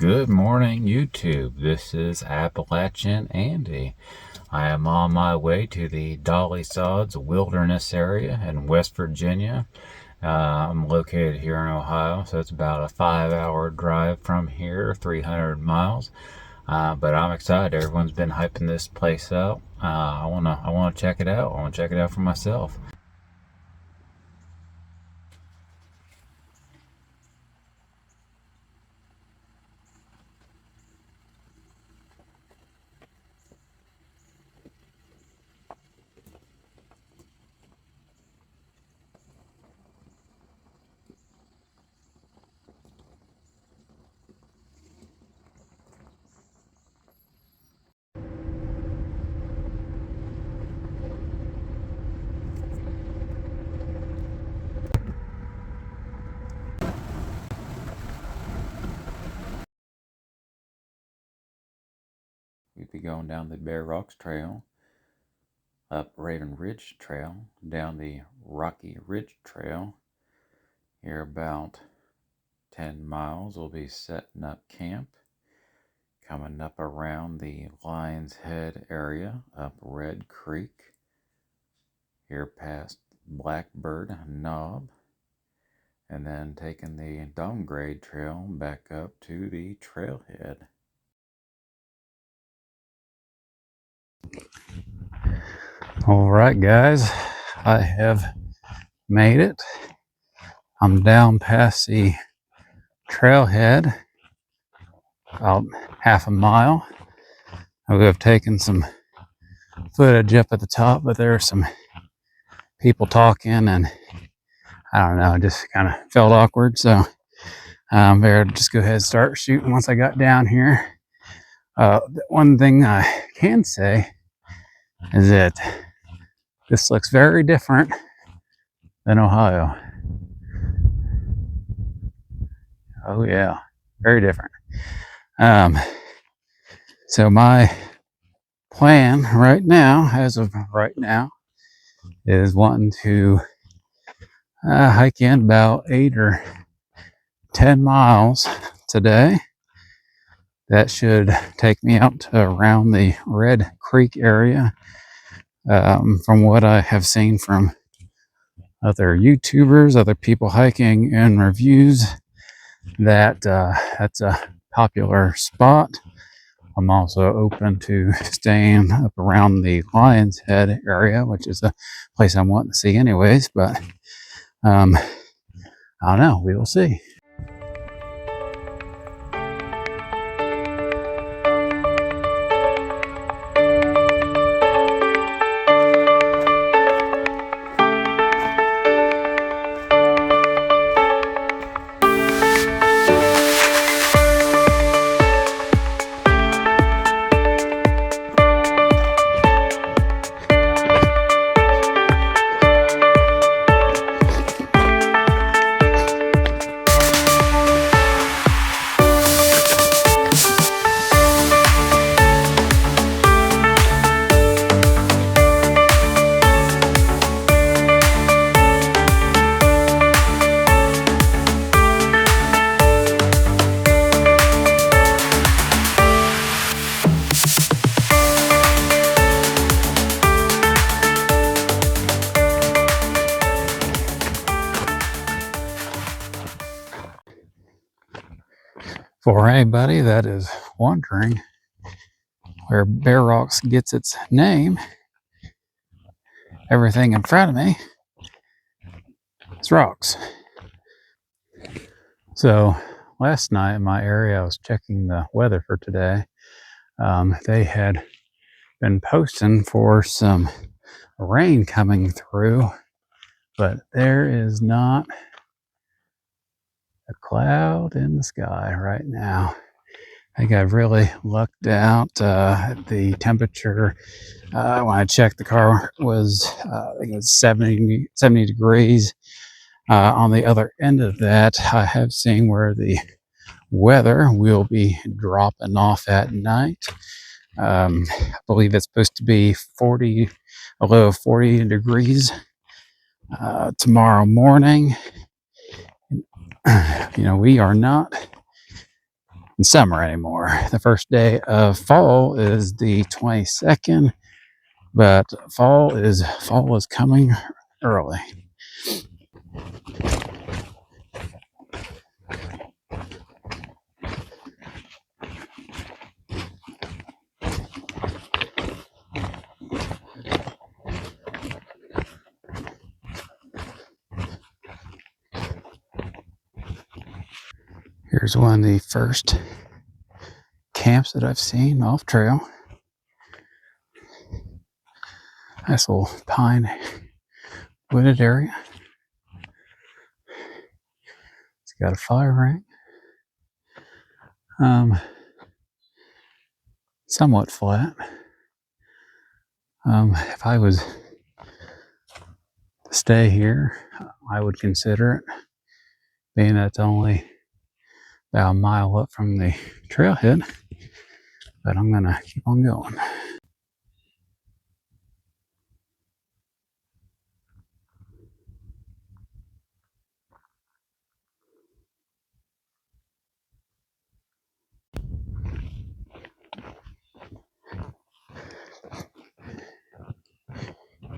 Good morning, YouTube. This is Appalachian Andy. I am on my way to the Dolly Sods wilderness area in West Virginia. I'm located here in Ohio, so it's about a 5-hour drive from here, 300 miles. But I'm excited. Everyone's been hyping this place up. I wanna check it out. I wanna check it out for myself. We'd be going down the Bear Rocks Trail, up Raven Ridge Trail, down the Rocky Ridge Trail. Here about 10 miles, we'll be setting up camp. Coming up around the Lion's Head area, up Red Creek. Here past Blackbird Knob. And then taking the downgrade trail back up to the trailhead. All right, guys, I have made it. I'm down past the trailhead, about half a mile. We have taken some footage up at the top, but there are some people talking, and I don't know, it just kind of felt awkward. So I better just go ahead and start shooting once I got down here. One thing I can say is that this looks very different than Ohio. Oh yeah, very different. So my plan right now, as of right now, is wanting to hike in about 8 or 10 miles today. That should take me out to around the Red Creek area. From what I have seen from other YouTubers, other people hiking, and reviews, that's a popular spot. I'm also open to staying up around the Lion's Head area, which is a place I'm wanting to see anyways, but I don't know, we will see. For anybody that is wondering where Bear Rocks gets its name, everything in front of me is rocks. So last night in my area, I was checking the weather for today. They had been posting for some rain coming through, but there is not a cloud in the sky right now. I think I've really lucked out. The temperature, when I checked the car, was I think it was 70 degrees. On the other end of that, I have seen where the weather will be dropping off at night. I believe it's supposed to be a low of 40 degrees tomorrow morning. We are not summer anymore. The first day of fall is the 22nd, but fall is coming early. Here's one of the first camps that I've seen off trail. Nice little pine wooded area. It's got a fire ring. Somewhat flat. If I was to stay here, I would consider it, being that it's only about a mile up from the trailhead, but I'm gonna keep on going.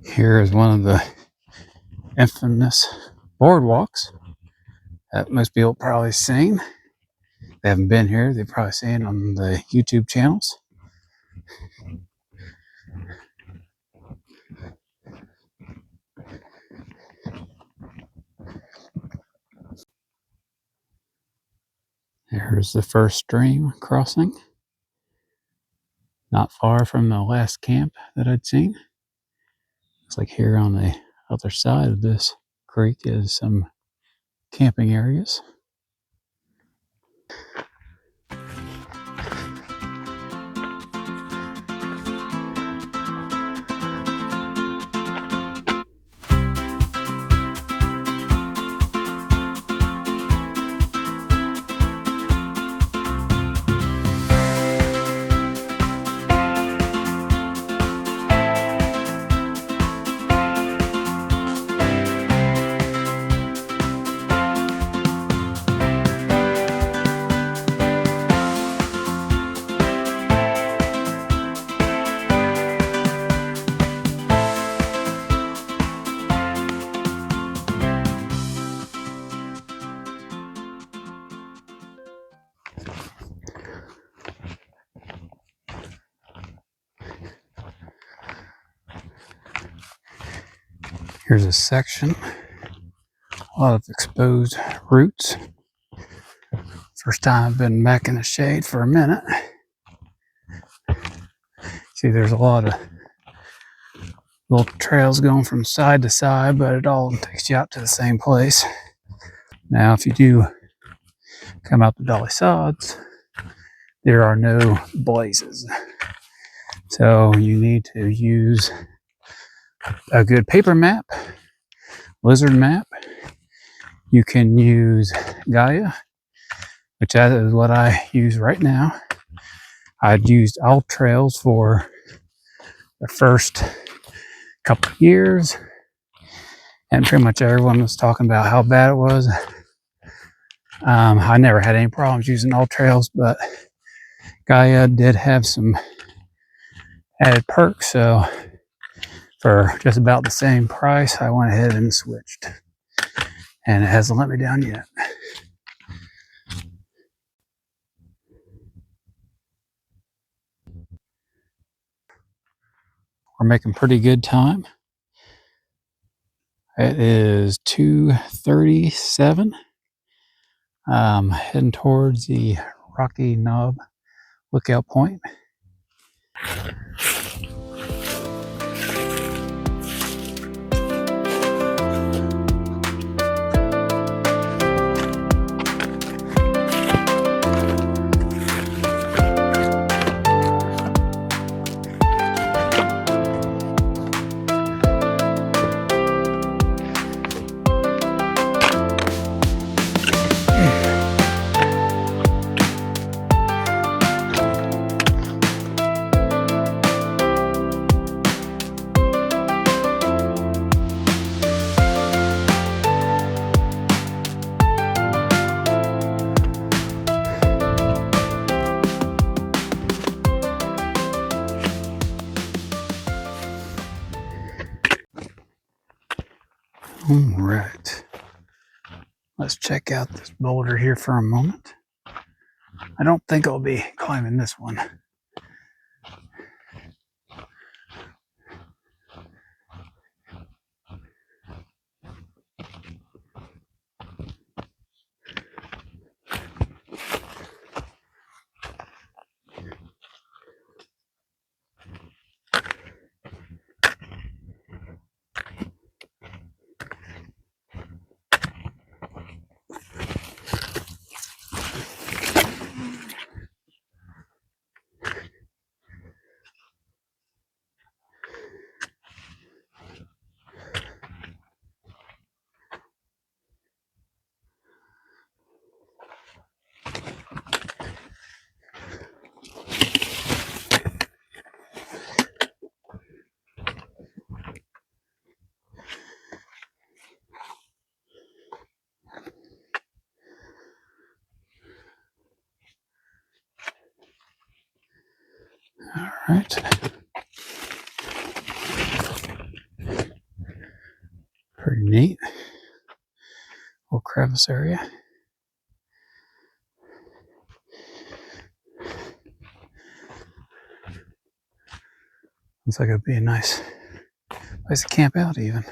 Here is one of the infamous boardwalks that most people probably seen. They haven't been here, they've probably seen on the YouTube channels. Here's the first stream crossing, not far from the last camp that I'd seen. Looks like here on the other side of this creek is some camping areas. Here's a section, a lot of exposed roots. First time I've been back in the shade for a minute. See, there's a lot of little trails going from side to side, but it all takes you out to the same place. Now, if you do come out to Dolly Sods, there are no blazes. So you need to use a good paper map, lizard map. You can use Gaia, which is what I use right now. I'd used All Trails for the first couple of years, and pretty much everyone was talking about how bad it was. I never had any problems using All Trails, but Gaia did have some added perks, so for just about the same price, I went ahead and switched. And it hasn't let me down yet. We're making pretty good time. It is 2:37. Heading towards the Rocky Knob lookout point. right. Let's check out this boulder here for a moment. I don't think I'll be climbing this one. All right. Pretty neat. Little crevice area. Looks like it'd be a nice place to camp out even.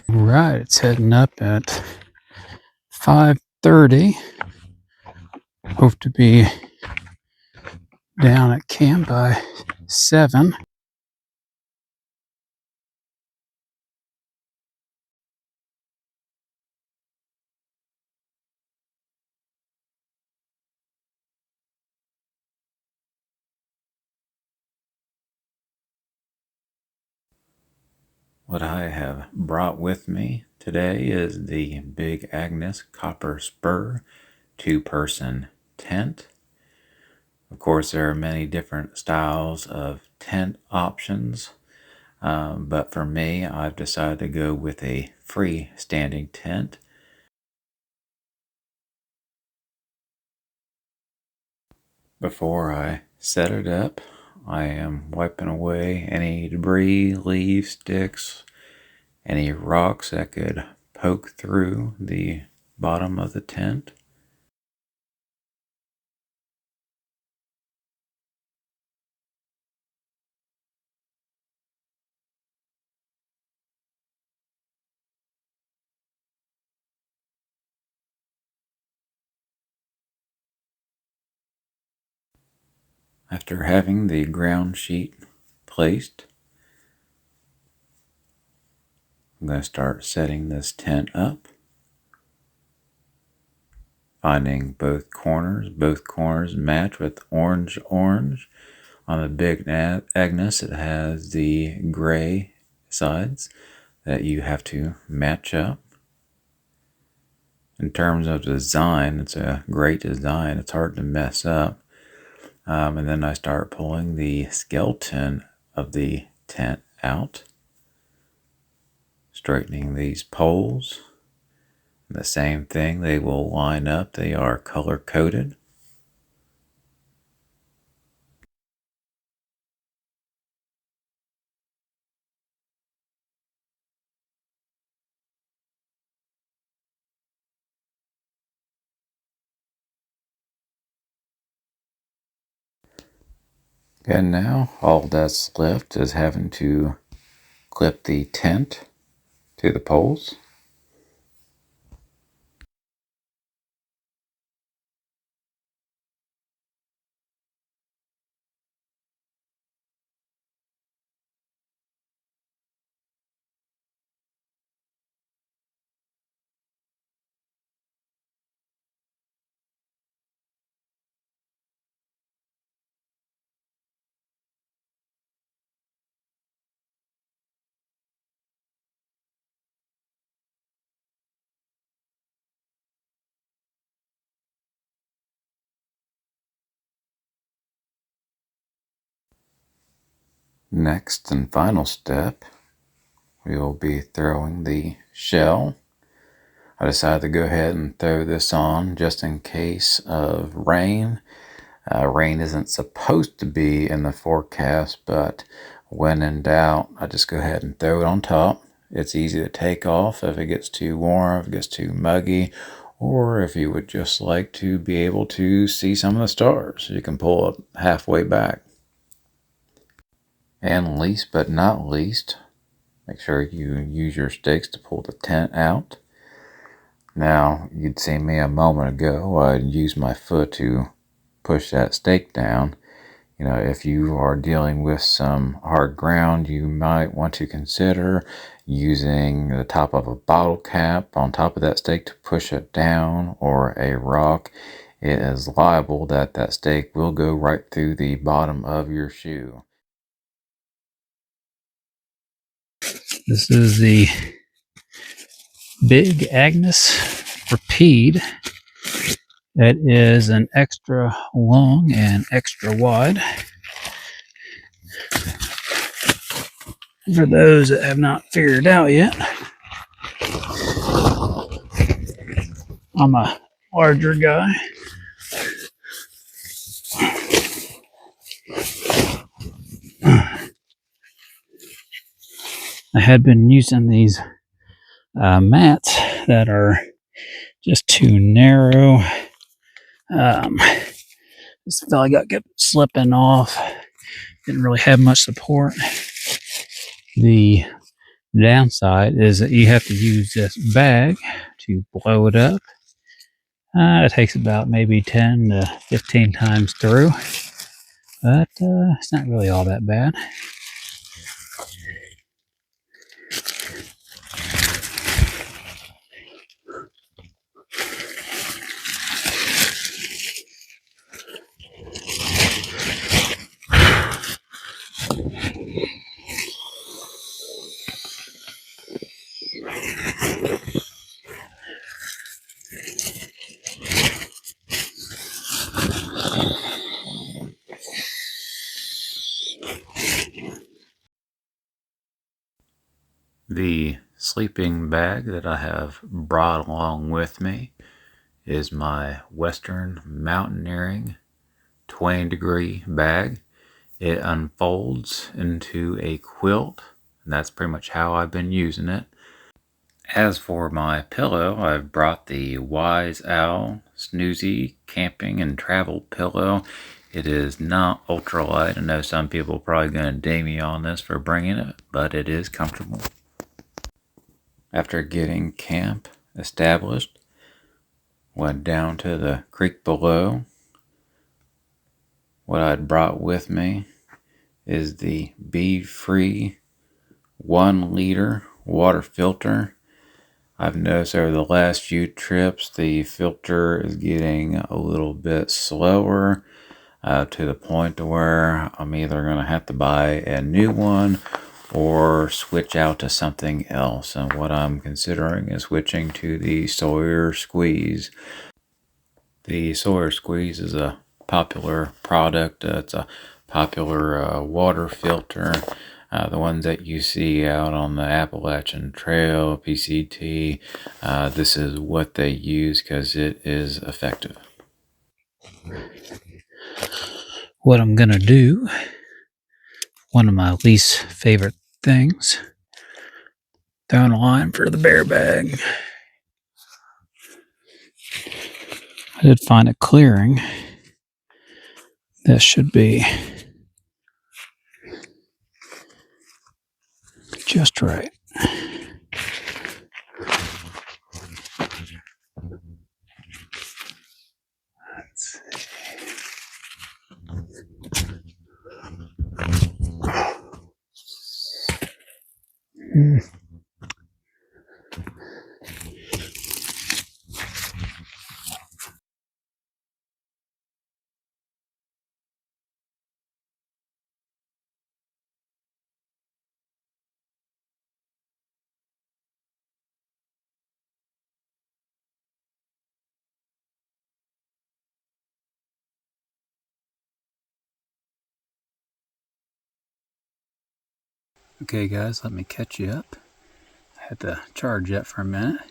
Right, it's heading up at 5:30. Hope to be down at camp by 7. What I have brought with me Today is the Big Agnes Copper Spur 2-person tent. Of course, there are many different styles of tent options, but for me, I've decided to go with a freestanding tent. Before I set it up, I am wiping away any debris, leaves, sticks, any rocks that could poke through the bottom of the tent. After having the ground sheet placed, I'm going to start setting this tent up, finding both corners match with orange. On the Big Agnes, it has the gray sides that you have to match up. In terms of design, it's a great design. It's hard to mess up. And then I start pulling the skeleton of the tent out, straightening these poles. The same thing, they will line up. They are color coded. And now all that's left is having to clip the tent to the poles. Next and final step, we will be throwing the shell. I decided to go ahead and throw this on just in case of rain. Rain isn't supposed to be in the forecast, but when in doubt, I just go ahead and throw it on top. It's easy to take off if it gets too warm, if it gets too muggy, or if you would just like to be able to see some of the stars. You can pull it halfway back. And least but not least, make sure you use your sticks to pull the tent out. Now, you'd seen me a moment ago. I'd use my foot to push that stake down. You know, if you are dealing with some hard ground, you might want to consider using the top of a bottle cap on top of that stake to push it down, or a rock. It is liable that that stake will go right through the bottom of your shoe. This is the Big Agnes Rapide. It is an extra long and extra wide. For those that have not figured out yet, I'm a larger guy. I had been using these mats that are just too narrow. This fella kept slipping off. Didn't really have much support. The downside is that you have to use this bag to blow it up. It takes about maybe 10 to 15 times through, but it's not really all that bad. sleeping bag that I have brought along with me is my Western Mountaineering 20-degree bag. It unfolds into a quilt, and that's pretty much how I've been using it. As for my pillow, I've brought the Wise Owl Snoozy Camping and Travel Pillow. It is not ultralight. I know some people are probably going to ding me on this for bringing it, but it is comfortable. After getting camp established, went down to the creek below. What I'd brought with me is the Be-Free 1-liter water filter. I've noticed over the last few trips the filter is getting a little bit slower to the point to where I'm either going to have to buy a new one or switch out to something else. And what I'm considering is switching to the Sawyer Squeeze. The Sawyer Squeeze is a popular product. It's a popular water filter. The ones that you see out on the Appalachian Trail, PCT, this is what they use because it is effective. What I'm gonna do, one of my least favorite things, down a line for the bear bag. I did find a clearing that should be just right. Let's see. Okay guys, let me catch you up. I had to charge up for a minute.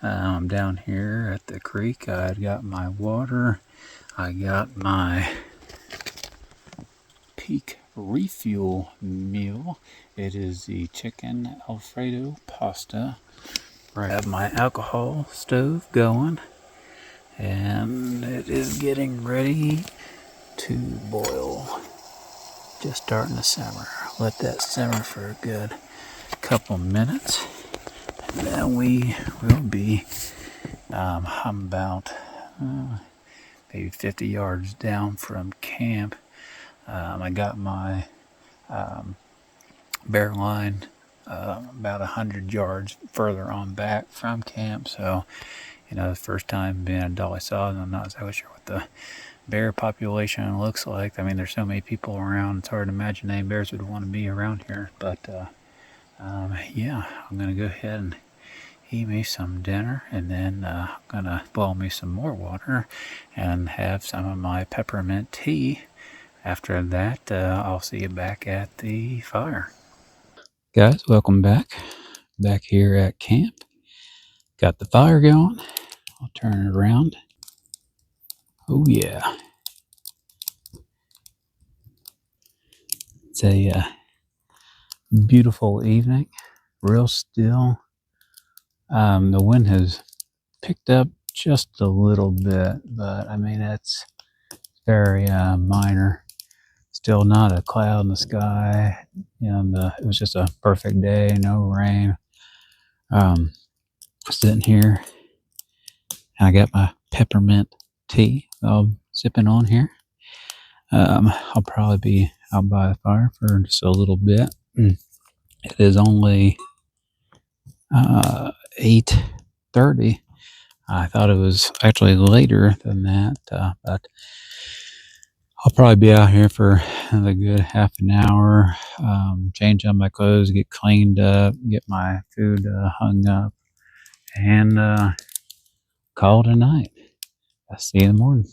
I'm down here at the creek. I got my water. I got my peak refuel meal. It is the chicken Alfredo pasta. I have my alcohol stove going, and it is getting ready to boil. Just starting to simmer. Let that simmer for a good couple minutes, and then we will be I'm about maybe 50 yards down from camp. I got my bear line about 100 yards further on back from camp. So, the first time being a Dolly Sods, I'm not exactly sure what the bear population looks like. I mean, there's so many people around, it's hard to imagine any bears would want to be around here. But yeah, I'm going to go ahead and eat me some dinner, and then I'm going to boil me some more water and have some of my peppermint tea. After that, I'll see you back at the fire. Guys, welcome back. Back here at camp. Got the fire going. I'll turn it around. Oh yeah. It's a beautiful evening. Real still. The wind has picked up just a little bit, but I mean, it's very minor. Still not a cloud in the sky. It was just a perfect day, no rain. Sitting here, and I got my peppermint tea I'm sipping on here. I'll probably be out by the fire for just a little bit. It is only 8:30. I thought it was actually later than that, but I'll probably be out here for a good half an hour, change on my clothes, get cleaned up, get my food hung up, and call it a night. I'll see you in the morning.